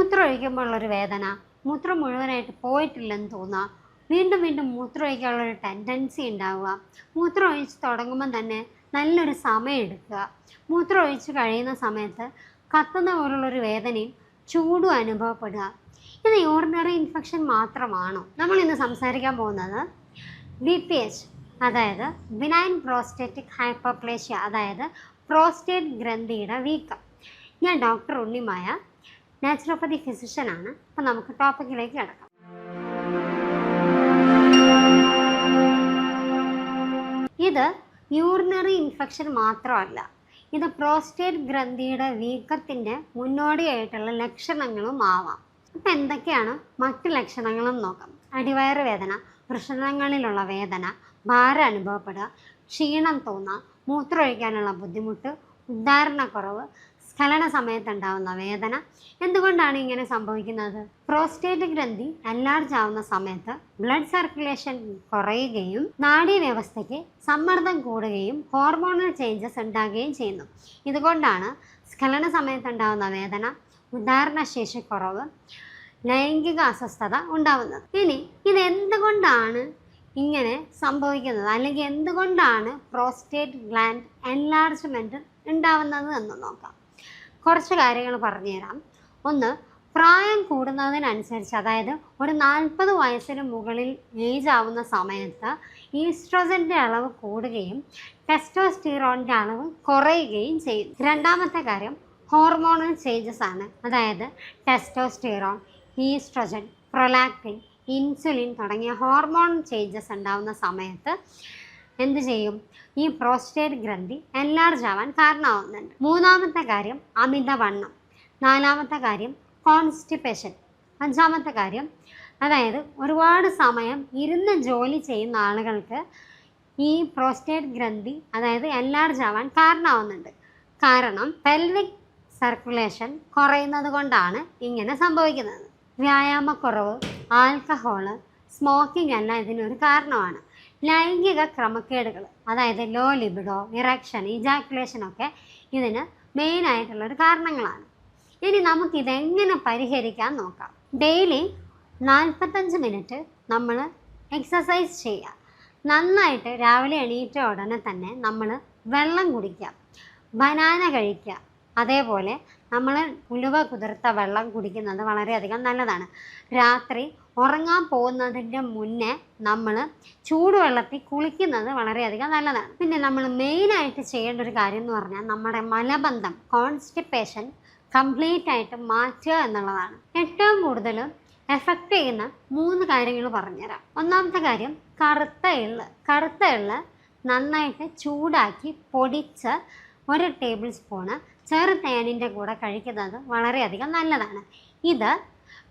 മൂത്രം ഒഴിക്കുമ്പോഴുള്ളൊരു വേദന, മൂത്രം മുഴുവനായിട്ട് പോയിട്ടില്ലെന്ന് തോന്നുക, വീണ്ടും വീണ്ടും മൂത്രം ഒഴിക്കാനുള്ളൊരു ടെൻഡൻസി ഉണ്ടാവുക, മൂത്രം ഒഴിച്ച് തുടങ്ങുമ്പം തന്നെ നല്ലൊരു സമയം എടുക്കുക, മൂത്രം ഒഴിച്ച് കഴിയുന്ന സമയത്ത് കത്തുന്ന പോലുള്ളൊരു വേദനയും ചൂടും അനുഭവപ്പെടുക. ഇത് യൂറിനറി ഇൻഫെക്ഷൻ മാത്രമാണോ? നമ്മൾ ഇന്ന് സംസാരിക്കാൻ പോകുന്നത് BPH, അതായത് ബിനൈൻ പ്രോസ്റ്റേറ്റിക് ഹൈപ്പർപ്ലേഷ്യ, അതായത് പ്രോസ്റ്റേറ്റ് ഗ്രന്ഥിയുടെ വീക്കം. ഞാൻ ഡോക്ടർ ഉണ്ണിമായ, നാച്ചുറോപ്പതി ഫിസിഷ്യനാണ്. അപ്പോൾ നമുക്ക് ടോപ്പിക്കിലേക്ക് കിടക്കാം. ഇത് യൂറിനറി ഇൻഫെക്ഷൻ മാത്രമല്ല, ഇത് പ്രോസ്റ്റേറ്റ് ഗ്രന്ഥിയുടെ വീക്കത്തിൻ്റെ മുന്നോടിയായിട്ടുള്ള ലക്ഷണങ്ങളും ആവാം. അപ്പം എന്തൊക്കെയാണ് മറ്റ് ലക്ഷണങ്ങളും നോക്കാം. അടിവയറ് വേദന, വൃഷണങ്ങളിലുള്ള വേദന, ഭാരം അനുഭവപ്പെടുക, ക്ഷീണം തോന്നുക, മൂത്രമൊഴിക്കാനുള്ള ബുദ്ധിമുട്ട്, ഉദ്ധാരണക്കുറവ്, സ്ഖലന സമയത്തുണ്ടാകുന്ന വേദന. എന്തുകൊണ്ടാണ് ഇങ്ങനെ സംഭവിക്കുന്നത്? പ്രോസ്റ്റേറ്റ് ഗ്രന്ഥി എൻലാർജ് ആവുന്ന സമയത്ത് ബ്ലഡ് സർക്കുലേഷൻ കുറയുകയും നാഡീവ്യവസ്ഥയ്ക്ക് സമ്മർദ്ദം കൂടുകയും ഹോർമോണൽ ചേഞ്ചസ് ഉണ്ടാകുകയും ചെയ്യുന്നു. ഇതുകൊണ്ടാണ് സ്ഖലന സമയത്തുണ്ടാകുന്ന വേദന, ഉദ്ധാരണശേഷി കുറവ്, ലൈംഗിക അസ്വസ്ഥത ഉണ്ടാവുന്നത്. ഇനി ഇതെന്തുകൊണ്ടാണ് ഇങ്ങനെ സംഭവിക്കുന്നത്, അല്ലെങ്കിൽ എന്തുകൊണ്ടാണ് പ്രോസ്റ്റേറ്റ് ഗ്ലാൻഡ് എൻലാർജ്മെൻറ്റ് ഉണ്ടാവുന്നത് എന്ന് നോക്കാം. കുറച്ച് കാര്യങ്ങൾ പറഞ്ഞുതരാം. ഒന്ന്, പ്രായം കൂടുന്നതിനനുസരിച്ച്, അതായത് ഒരു 40 വയസ്സിന് മുകളിൽ ഏജ് ആവുന്ന സമയത്ത് ഈസ്ട്രോജൻ്റെ അളവ് കൂടുകയും ടെസ്റ്റോസ്റ്റിറോണിൻ്റെ അളവ് കുറയുകയും ചെയ്യും. രണ്ടാമത്തെ കാര്യം ഹോർമോണൽ ചേഞ്ചസ് ആണ്. അതായത് ടെസ്റ്റോസ്റ്റിറോൺ, ഈസ്ട്രോജൻ, പ്രൊലാക്റ്റിൻ, ഇൻസുലിൻ തുടങ്ങിയ ഹോർമോൺ ചേഞ്ചസ് ഉണ്ടാകുന്ന സമയത്ത് എന്ത് ചെയ്യും? ഈ പ്രോസ്റ്റേറ്റ് ഗ്രന്ഥി എൻലാർജ് ആവാൻ കാരണമാവുന്നുണ്ട്. മൂന്നാമത്തെ കാര്യം അമിതവണ്ണം. നാലാമത്തെ കാര്യം കോൺസ്റ്റിപ്പേഷൻ. അഞ്ചാമത്തെ കാര്യം, അതായത് ഒരുപാട് സമയം ഇരുന്ന് ജോലി ചെയ്യുന്ന ആളുകൾക്ക് ഈ പ്രോസ്റ്റേറ്റ് ഗ്രന്ഥി, അതായത് എൻലാർജ് ആവാൻ കാരണമാവുന്നുണ്ട്. കാരണം പെൽവിക് സർക്കുലേഷൻ കുറയുന്നത് കൊണ്ടാണ് ഇങ്ങനെ സംഭവിക്കുന്നത്. വ്യായാമക്കുറവ്, ആൽക്കഹോള്, സ്മോക്കിംഗ് എല്ലാം ഇതിനൊരു കാരണമാണ്. ലൈംഗിക ക്രമക്കേടുകൾ, അതായത് ലോ ലിബിഡോ, ഇറക്ഷൻ, ഇജാക്കുലേഷൻ ഒക്കെ ഇതിന് മെയിനായിട്ടുള്ളൊരു കാരണങ്ങളാണ്. ഇനി നമുക്കിതെങ്ങനെ പരിഹരിക്കാൻ നോക്കാം. ഡെയിലി 45 മിനിറ്റ് നമ്മൾ എക്സസൈസ് ചെയ്യുക. നന്നായിട്ട് രാവിലെ എണീറ്റ ഉടനെ തന്നെ നമ്മൾ വെള്ളം കുടിക്കുക, ബനാന കഴിക്കുക. അതേപോലെ നമ്മൾ ഉലുവ കുതിർത്ത വെള്ളം കുടിക്കുന്നത് വളരെയധികം നല്ലതാണ്. രാത്രി ഉറങ്ങാൻ പോകുന്നതിൻ്റെ മുന്നേ നമ്മൾ ചൂടുവെള്ളത്തിൽ കുളിക്കുന്നത് വളരെയധികം നല്ലതാണ്. പിന്നെ നമ്മൾ മെയിനായിട്ട് ചെയ്യേണ്ട ഒരു കാര്യം എന്ന് പറഞ്ഞാൽ നമ്മുടെ മലബന്ധം, കോൺസ്റ്റിപ്പേഷൻ കംപ്ലീറ്റ് ആയിട്ട് മാറ്റുക എന്നുള്ളതാണ്. ഏറ്റവും കൂടുതൽ എഫക്റ്റ് ചെയ്യുന്ന 3 കാര്യങ്ങൾ പറഞ്ഞുതരാം. ഒന്നാമത്തെ കാര്യം കറുത്ത എള്ള് നന്നായിട്ട് ചൂടാക്കി പൊടിച്ച് 1 ടേബിൾ സ്പൂണ് ചെറുതേനിൻ്റെ കൂടെ കഴിക്കുന്നത് വളരെയധികം നല്ലതാണ്. ഇത്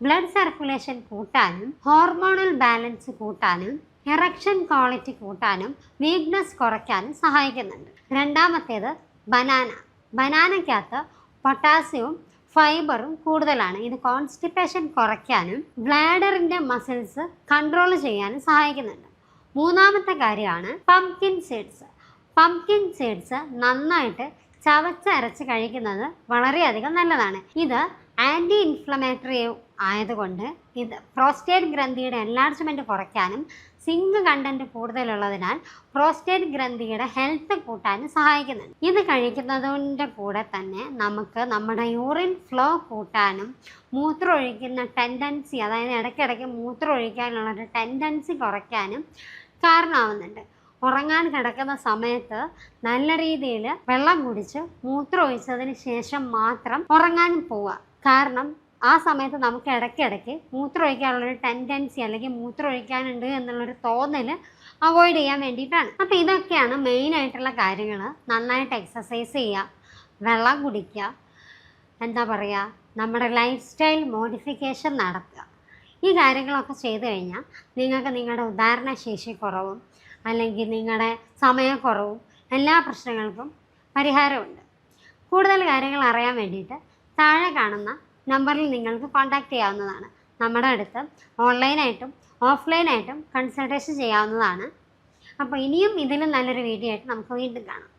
ബ്ലഡ് സർക്കുലേഷൻ കൂട്ടാനും ഹോർമോണൽ ബാലൻസ് കൂട്ടാനും ഇറക്ഷൻ ക്വാളിറ്റി കൂട്ടാനും വീക്ക്നെസ് കുറയ്ക്കാനും സഹായിക്കുന്നുണ്ട്. രണ്ടാമത്തേത് ബനാനയ്ക്കകത്ത് പൊട്ടാസ്യവും ഫൈബറും കൂടുതലാണ്. ഇത് കോൺസ്റ്റിപ്പേഷൻ കുറയ്ക്കാനും ബ്ലാഡറിൻ്റെ മസിൽസ് കൺട്രോൾ ചെയ്യാനും സഹായിക്കുന്നുണ്ട്. മൂന്നാമത്തെ കാര്യമാണ് പംകിൻ സീഡ്സ് നന്നായിട്ട് ചവച്ചരച്ച് കഴിക്കുന്നത് വളരെയധികം നല്ലതാണ്. ഇത് ആൻറ്റി ഇൻഫ്ലമേറ്ററി ആയതുകൊണ്ട് ഇത് പ്രോസ്റ്റേറ്റ് ഗ്രന്ഥിയുടെ എൻലാർജ്മെൻറ്റ് കുറയ്ക്കാനും സിങ്ക് കണ്ടൻറ്റ് കൂടുതലുള്ളതിനാൽ പ്രോസ്റ്റേറ്റ് ഗ്രന്ഥിയുടെ ഹെൽത്ത് കൂട്ടാനും സഹായിക്കുന്നുണ്ട്. ഇത് കഴിക്കുന്നതിൻ്റെ കൂടെ തന്നെ നമുക്ക് നമ്മുടെ യൂറിൻ ഫ്ലോ കൂട്ടാനും മൂത്രം ഒഴിക്കുന്ന ടെൻഡൻസി, അതായത് ഇടയ്ക്കിടയ്ക്ക് മൂത്രം ഒഴിക്കാനുള്ളൊരു ടെൻഡൻസി കുറയ്ക്കാനും കാരണമാവുന്നുണ്ട്. ഉറങ്ങാൻ കിടക്കുന്ന സമയത്ത് നല്ല രീതിയിൽ വെള്ളം കുടിച്ച് മൂത്രം ഒഴിച്ചതിന് ശേഷം മാത്രം ഉറങ്ങാനും പോവുക. കാരണം ആ സമയത്ത് നമുക്ക് ഇടയ്ക്കിടയ്ക്ക് മൂത്രം ഒഴിക്കാനുള്ളൊരു ടെൻഡൻസി, അല്ലെങ്കിൽ മൂത്രം ഒഴിക്കാനുണ്ട് എന്നുള്ളൊരു തോന്നൽ അവോയ്ഡ് ചെയ്യാൻ വേണ്ടിയിട്ടാണ്. അപ്പോൾ ഇതൊക്കെയാണ് മെയിനായിട്ടുള്ള കാര്യങ്ങൾ. നന്നായിട്ട് എക്സസൈസ് ചെയ്യുക, വെള്ളം കുടിക്കുക, നമ്മുടെ ലൈഫ് സ്റ്റൈൽ മോഡിഫിക്കേഷൻ നടത്തുക. ഈ കാര്യങ്ങളൊക്കെ ചെയ്തു കഴിഞ്ഞാൽ നിങ്ങൾക്ക് നിങ്ങളുടെ ഉദ്ധാരണശേഷി കുറവും അല്ലെങ്കിൽ നിങ്ങളുടെ സമയക്കുറവും എല്ലാ പ്രശ്നങ്ങൾക്കും പരിഹാരമുണ്ട്. കൂടുതൽ കാര്യങ്ങൾ അറിയാൻ വേണ്ടിയിട്ട് താഴെ കാണുന്ന നമ്പറിൽ നിങ്ങൾക്ക് കോൺടാക്റ്റ് ചെയ്യാവുന്നതാണ്. നമ്മുടെ അടുത്ത് ഓൺലൈനായിട്ടും ഓഫ്ലൈനായിട്ടും കൺസൾട്ടേഷൻ ചെയ്യാവുന്നതാണ്. അപ്പോൾ ഇനിയും ഇതിലും നല്ലൊരു വീഡിയോ ആയിട്ട് നമുക്ക് വീണ്ടും കാണാം.